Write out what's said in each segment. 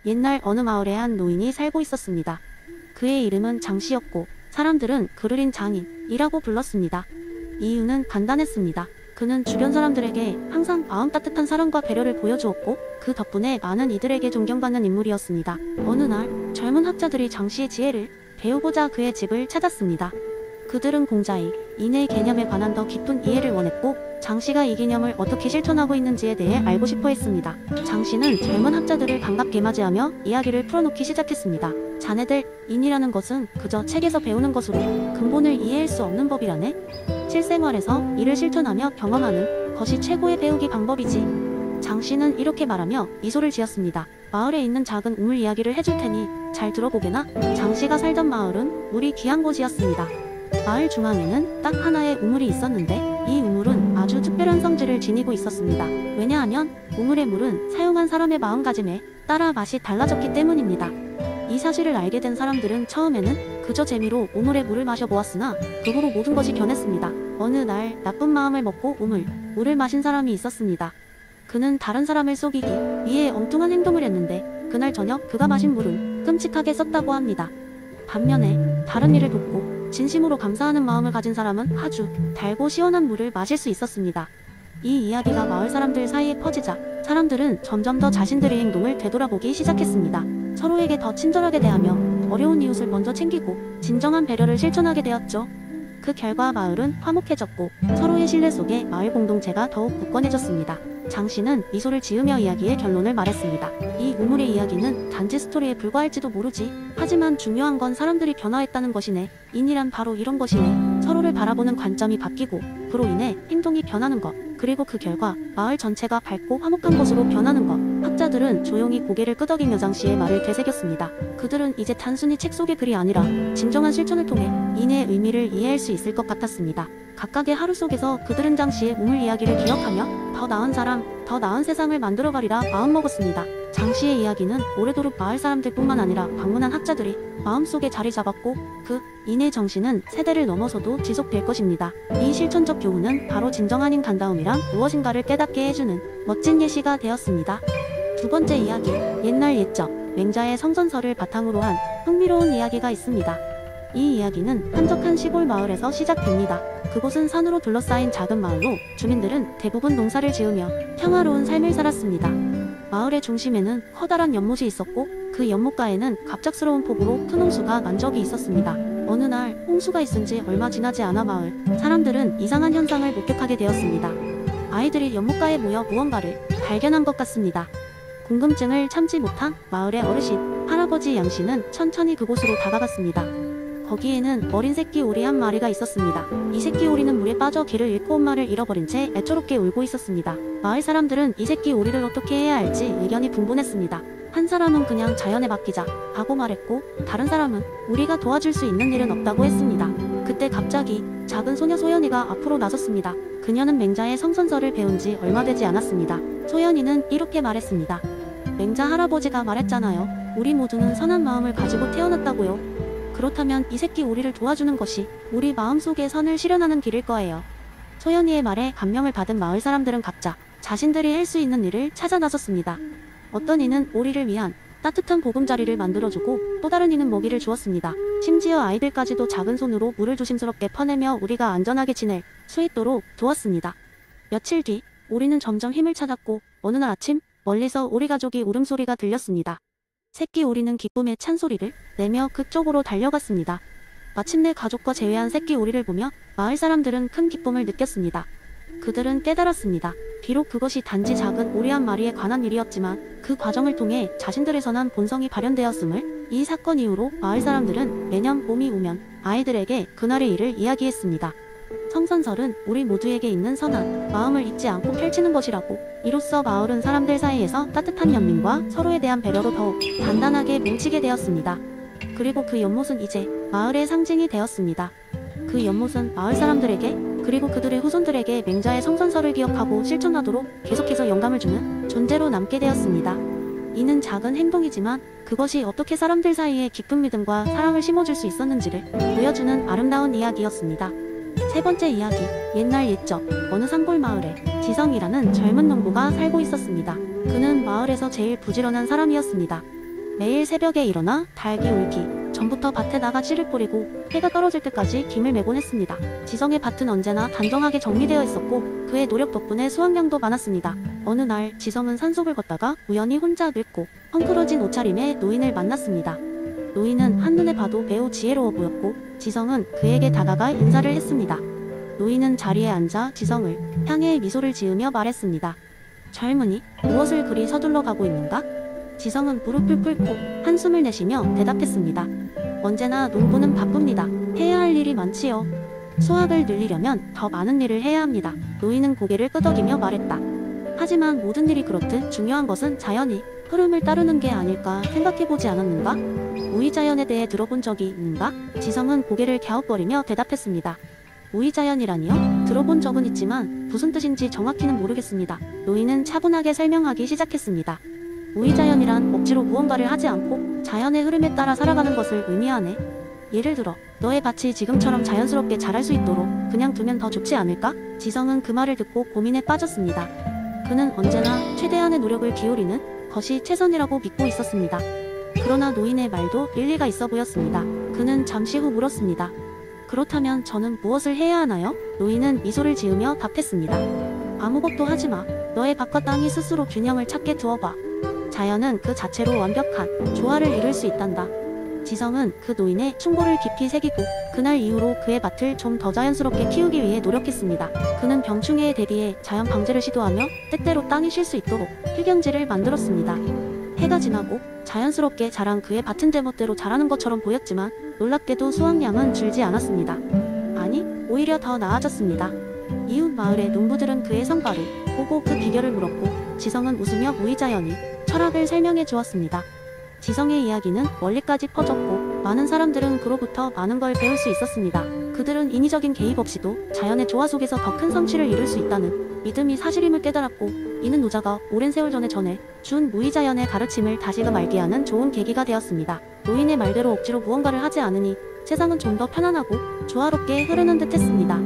옛날 어느 마을에 한 노인이 살고 있었습니다. 그의 이름은 장씨였고 사람들은 그를 장인이라고 불렀습니다. 이유는 간단했습니다. 그는 주변 사람들에게 항상 마음 따뜻한 사랑과 배려를 보여주었고 그 덕분에 많은 이들에게 존경받는 인물이었습니다. 어느 날 젊은 학자들이 장씨의 지혜를 배우고자 그의 집을 찾았습니다. 그들은 공자의 인의 개념에 관한 더 깊은 이해를 원했고 장씨가 이 개념을 어떻게 실천하고 있는지에 대해 알고 싶어 했습니다. 장씨는 젊은 학자들을 반갑게 맞이하며 이야기를 풀어놓기 시작했습니다. 자네들, 인이라는 것은 그저 책에서 배우는 것으로 근본을 이해할 수 없는 법이라네. 실생활에서 이를 실천하며 경험하는 것이 최고의 배우기 방법이지. 장씨는 이렇게 말하며 미소를 지었습니다. 마을에 있는 작은 우물 이야기를 해줄 테니 잘 들어보게나. 장씨가 살던 마을은 물이 귀한 곳이었습니다. 마을 중앙에는 딱 하나의 우물이 있었는데 이 우물은 아주 특별한 성질을 지니고 있었습니다. 왜냐하면 우물의 물은 사용한 사람의 마음가짐에 따라 맛이 달라졌기 때문입니다. 이 사실을 알게 된 사람들은 처음에는 그저 재미로 우물의 물을 마셔보았으나 그 후로 모든 것이 변했습니다. 어느 날 나쁜 마음을 먹고 물을 마신 사람이 있었습니다. 그는 다른 사람을 속이기 위해 엉뚱한 행동을 했는데 그날 저녁 그가 마신 물은 끔찍하게 썼다고 합니다. 반면에 다른 이를 돕고 진심으로 감사하는 마음을 가진 사람은 아주 달고 시원한 물을 마실 수 있었습니다. 이 이야기가 마을 사람들 사이에 퍼지자 사람들은 점점 더 자신들의 행동을 되돌아보기 시작했습니다. 서로에게 더 친절하게 대하며 어려운 이웃을 먼저 챙기고 진정한 배려를 실천하게 되었죠. 그 결과 마을은 화목해졌고 서로의 신뢰 속에 마을 공동체가 더욱 굳건해졌습니다. 장씨는 미소를 지으며 이야기의 결론을 말했습니다. 이 우물의 이야기는 단지 스토리에 불과할지도 모르지. 하지만 중요한 건 사람들이 변화했다는 것이네. 인이란 바로 이런 것이네. 서로를 바라보는 관점이 바뀌고 그로 인해 행동이 변하는 것. 그리고 그 결과 마을 전체가 밝고 화목한 곳으로 변하는 것. 학자들은 조용히 고개를 끄덕이며 장씨의 말을 되새겼습니다. 그들은 이제 단순히 책 속의 글이 아니라 진정한 실천을 통해 인의 의미를 이해할 수 있을 것 같았습니다. 각각의 하루 속에서 그들은 장씨의 우물 이야기를 기억하며 더 나은 사람, 더 나은 세상을 만들어가리라 마음먹었습니다. 장씨의 이야기는 오래도록 마을 사람들뿐만 아니라 방문한 학자들이 마음속에 자리 잡았고 그 인의 정신은 세대를 넘어서도 지속될 것입니다. 이 실천적 교훈은 바로 진정한 인간다움이란 무엇인가를 깨닫게 해주는 멋진 예시가 되었습니다. 두 번째 이야기, 옛날 옛적 맹자의 성선설을 바탕으로 한 흥미로운 이야기가 있습니다. 이 이야기는 한적한 시골 마을에서 시작됩니다. 그곳은 산으로 둘러싸인 작은 마을로 주민들은 대부분 농사를 지으며 평화로운 삶을 살았습니다. 마을의 중심에는 커다란 연못이 있었고 그 연못가에는 갑작스러운 폭우로 큰 홍수가 난 적이 있었습니다. 어느 날 홍수가 있은 지 얼마 지나지 않아 마을 사람들은 이상한 현상을 목격하게 되었습니다. 아이들이 연못가에 모여 무언가를 발견한 것 같습니다. 궁금증을 참지 못한 마을의 어르신 할아버지 양씨는 천천히 그곳으로 다가갔습니다. 거기에는 어린 새끼 오리 한 마리가 있었습니다. 이 새끼 오리는 물에 빠져 길을 잃고 엄마를 잃어버린 채 애처롭게 울고 있었습니다. 마을 사람들은 이 새끼 오리를 어떻게 해야 할지 의견이 분분했습니다. 한 사람은 그냥 자연에 맡기자 하고 말했고 다른 사람은 우리가 도와줄 수 있는 일은 없다고 했습니다. 그때 갑자기 작은 소녀 소연이가 앞으로 나섰습니다. 그녀는 맹자의 성선설을 배운 지 얼마 되지 않았습니다. 소연이는 이렇게 말했습니다. 맹자 할아버지가 말했잖아요. 우리 모두는 선한 마음을 가지고 태어났다고요. 그렇다면 이 새끼 오리를 도와주는 것이 우리 마음속의 선을 실현하는 길일 거예요. 소연이의 말에 감명을 받은 마을 사람들은 각자 자신들이 할 수 있는 일을 찾아 나섰습니다. 어떤 이는 오리를 위한 따뜻한 보금자리를 만들어주고 또 다른 이는 먹이를 주었습니다. 심지어 아이들까지도 작은 손으로 물을 조심스럽게 퍼내며 우리가 안전하게 지낼 수 있도록 도왔습니다. 며칠 뒤 오리는 점점 힘을 찾았고 어느 날 아침 멀리서 오리 가족이 울음소리가 들렸습니다. 새끼 오리는 기쁨에 찬소리를 내며 그쪽으로 달려갔습니다. 마침내 가족과 재회한 새끼 오리를 보며 마을 사람들은 큰 기쁨을 느꼈습니다. 그들은 깨달았습니다. 비록 그것이 단지 작은 오리 한 마리에 관한 일이었지만 그 과정을 통해 자신들의 선한 본성이 발현되었음을 이 사건 이후로 마을 사람들은 매년 봄이 오면 아이들에게 그날의 일을 이야기했습니다. 성선설은 우리 모두에게 있는 선한 마음을 잊지 않고 펼치는 것이라고. 이로써 마을은 사람들 사이에서 따뜻한 연민과 서로에 대한 배려로 더욱 단단하게 뭉치게 되었습니다. 그리고 그 연못은 이제 마을의 상징이 되었습니다. 그 연못은 마을 사람들에게 그리고 그들의 후손들에게 맹자의 성선설을 기억하고 실천하도록 계속해서 영감을 주는 존재로 남게 되었습니다. 이는 작은 행동이지만 그것이 어떻게 사람들 사이에 깊은 믿음과 사랑을 심어줄 수 있었는지를 보여주는 아름다운 이야기였습니다. 세 번째 이야기, 옛날 옛적 어느 산골 마을에 지성이라는 젊은 농부가 살고 있었습니다. 그는 마을에서 제일 부지런한 사람이었습니다. 매일 새벽에 일어나 닭이 울기 전부터 밭에 나가 씨를 뿌리고 해가 떨어질 때까지 김을 메곤 했습니다. 지성의 밭은 언제나 단정하게 정리되어 있었고 그의 노력 덕분에 수확량도 많았습니다. 어느 날 지성은 산속을 걷다가 우연히 혼자 늙고 헝클어진 옷차림의 노인을 만났습니다. 노인은 한눈에 봐도 매우 지혜로워 보였고 지성은 그에게 다가가 인사를 했습니다. 노인은 자리에 앉아 지성을 향해 미소를 지으며 말했습니다. 젊은이, 무엇을 그리 서둘러 가고 있는가? 지성은 무릎을 꿇고 한숨을 내쉬며 대답했습니다. 언제나 농부는 바쁩니다. 해야 할 일이 많지요. 수확을 늘리려면 더 많은 일을 해야 합니다. 노인은 고개를 끄덕이며 말했다. 하지만 모든 일이 그렇듯 중요한 것은 자연이 흐름을 따르는 게 아닐까 생각해보지 않았는가? 우위자연에 대해 들어본 적이 있는가? 지성은 고개를 갸웃거리며 대답했습니다. 우위자연이라니요? 들어본 적은 있지만 무슨 뜻인지 정확히는 모르겠습니다. 노인은 차분하게 설명하기 시작했습니다. 우위자연이란 억지로 무언가를 하지 않고 자연의 흐름에 따라 살아가는 것을 의미하네. 예를 들어 너의 밭이 지금처럼 자연스럽게 자랄 수 있도록 그냥 두면 더 좋지 않을까? 지성은 그 말을 듣고 고민에 빠졌습니다. 그는 언제나 최대한의 노력을 기울이는 것이 최선이라고 믿고 있었습니다. 그러나 노인의 말도 일리가 있어 보였습니다. 그는 잠시 후 물었습니다. 그렇다면 저는 무엇을 해야 하나요? 노인은 미소를 지으며 답했습니다. 아무것도 하지 마. 너의 밭과 땅이 스스로 균형을 찾게 두어봐. 자연은 그 자체로 완벽한 조화를 이룰 수 있단다. 지성은 그 노인의 충고를 깊이 새기고 그날 이후로 그의 밭을 좀 더 자연스럽게 키우기 위해 노력했습니다. 그는 병충해에 대비해 자연 방제를 시도하며 때때로 땅이 쉴 수 있도록 필경지를 만들었습니다. 해가 지나고 자연스럽게 자란 그의 밭은 제멋대로 자라는 것처럼 보였지만 놀랍게도 수확량은 줄지 않았습니다. 아니, 오히려 더 나아졌습니다. 이웃 마을의 농부들은 그의 성과를 보고 그 비결을 물었고 지성은 웃으며 무위자연이 철학을 설명해 주었습니다. 지성의 이야기는 멀리까지 퍼졌고 많은 사람들은 그로부터 많은 걸 배울 수 있었습니다. 그들은 인위적인 개입 없이도 자연의 조화 속에서 더 큰 성취를 이룰 수 있다는 믿음이 사실임을 깨달았고 이는 노자가 오랜 세월 전에 준 무위자연의 가르침을 다시금 알게 하는 좋은 계기가 되었습니다. 노인의 말대로 억지로 무언가를 하지 않으니 세상은 좀 더 편안하고 조화롭게 흐르는 듯 했습니다.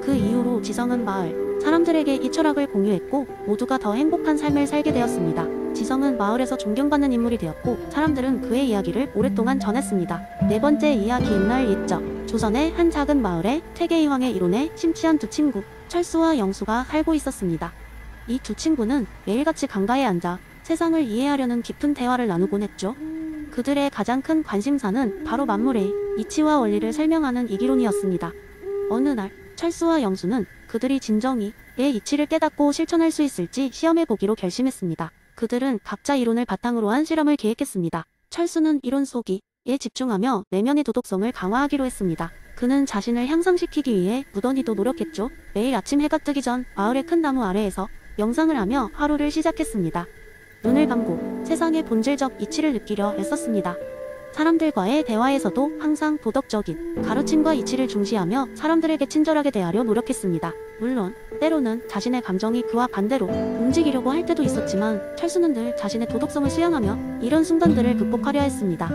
그 이후로 지성은 마을 사람들에게 이 철학을 공유했고 모두가 더 행복한 삶을 살게 되었습니다. 지성은 마을에서 존경받는 인물이 되었고 사람들은 그의 이야기를 오랫동안 전했습니다. 네 번째 이야기 옛날 옛적 조선의 한 작은 마을에 퇴계이황의 이론에 심취한 두 친구 철수와 영수가 살고 있었습니다. 이 두 친구는 매일같이 강가에 앉아 세상을 이해하려는 깊은 대화를 나누곤 했죠. 그들의 가장 큰 관심사는 바로 만물의 이치와 원리를 설명하는 이기론이었습니다. 어느 날 철수와 영수는 그들이 진정히 의 이치를 깨닫고 실천할 수 있을지 시험해보기로 결심했습니다. 그들은 각자 이론을 바탕으로 한 실험을 계획했습니다. 철수는 이론 속이에 집중하며 내면의 도덕성을 강화하기로 했습니다. 그는 자신을 향상시키기 위해 무던히도 노력했죠. 매일 아침 해가 뜨기 전 마을의 큰 나무 아래에서 명상을 하며 하루를 시작했습니다. 눈을 감고 세상의 본질적 이치를 느끼려 애썼습니다. 사람들과의 대화에서도 항상 도덕적인 가르침과 이치를 중시하며 사람들에게 친절하게 대하려 노력했습니다. 물론 때로는 자신의 감정이 그와 반대로 움직이려고 할 때도 있었지만 철수는 늘 자신의 도덕성을 수양하며 이런 순간들을 극복하려 했습니다.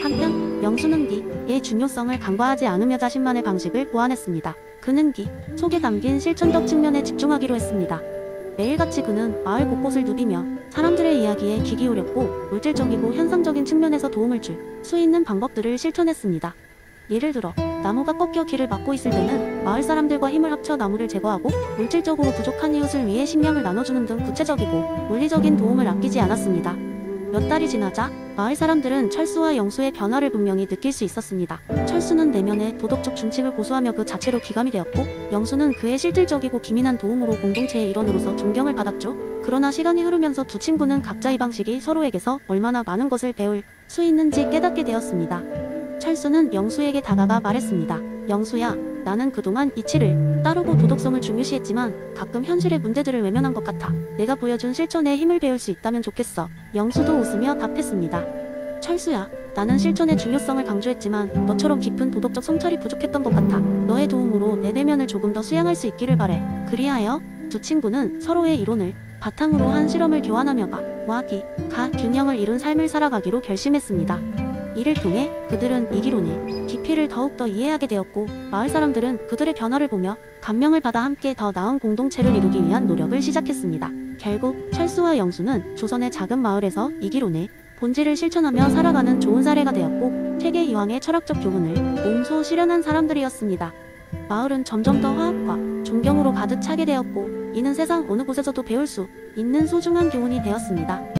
한편 영수는 기의 중요성을 간과하지 않으며 자신만의 방식을 보완했습니다. 그는 기 속에 담긴 실천적 측면에 집중하기로 했습니다. 매일같이 그는 마을 곳곳을 누비며 사람들의 이야기에 귀 기울였고 물질적이고 현상적인 측면에서 도움을 줄 수 있는 방법들을 실천했습니다. 예를 들어 나무가 꺾여 길을 막고 있을 때는 마을 사람들과 힘을 합쳐 나무를 제거하고 물질적으로 부족한 이웃을 위해 식량을 나눠주는 등 구체적이고 물리적인 도움을 아끼지 않았습니다. 몇 달이 지나자 마을 사람들은 철수와 영수의 변화를 분명히 느낄 수 있었습니다. 철수는 내면의 도덕적 준칙을 고수하며 그 자체로 귀감이 되었고 영수는 그의 실질적이고 기민한 도움으로 공동체의 일원으로서 존경을 받았죠. 그러나 시간이 흐르면서 두 친구는 각자의 방식이 서로에게서 얼마나 많은 것을 배울 수 있는지 깨닫게 되었습니다. 철수는 영수에게 다가가 말했습니다. 영수야, 나는 그동안 이치를 따르고 도덕성을 중요시했지만 가끔 현실의 문제들을 외면한 것 같아. 내가 보여준 실천에 힘을 배울 수 있다면 좋겠어. 영수도 웃으며 답했습니다. 철수야, 나는 실천의 중요성을 강조했지만 너처럼 깊은 도덕적 성찰이 부족했던 것 같아. 너의 도움으로 내 내면을 조금 더 수양할 수 있기를 바래. 그리하여 두 친구는 서로의 이론을 바탕으로 한 실험을 교환하며 마와 기가 균형을 이룬 삶을 살아가기로 결심했습니다. 이를 통해 그들은 이기론의 깊이를 더욱더 이해하게 되었고 마을 사람들은 그들의 변화를 보며 감명을 받아 함께 더 나은 공동체를 이루기 위한 노력을 시작했습니다. 결국 철수와 영수는 조선의 작은 마을에서 이기론의 본질을 실천하며 살아가는 좋은 사례가 되었고 세계 이황의 철학적 교훈을 몸소 실현한 사람들이었습니다. 마을은 점점 더 화합과 존경으로 가득 차게 되었고 이는 세상 어느 곳에서도 배울 수 있는 소중한 교훈이 되었습니다.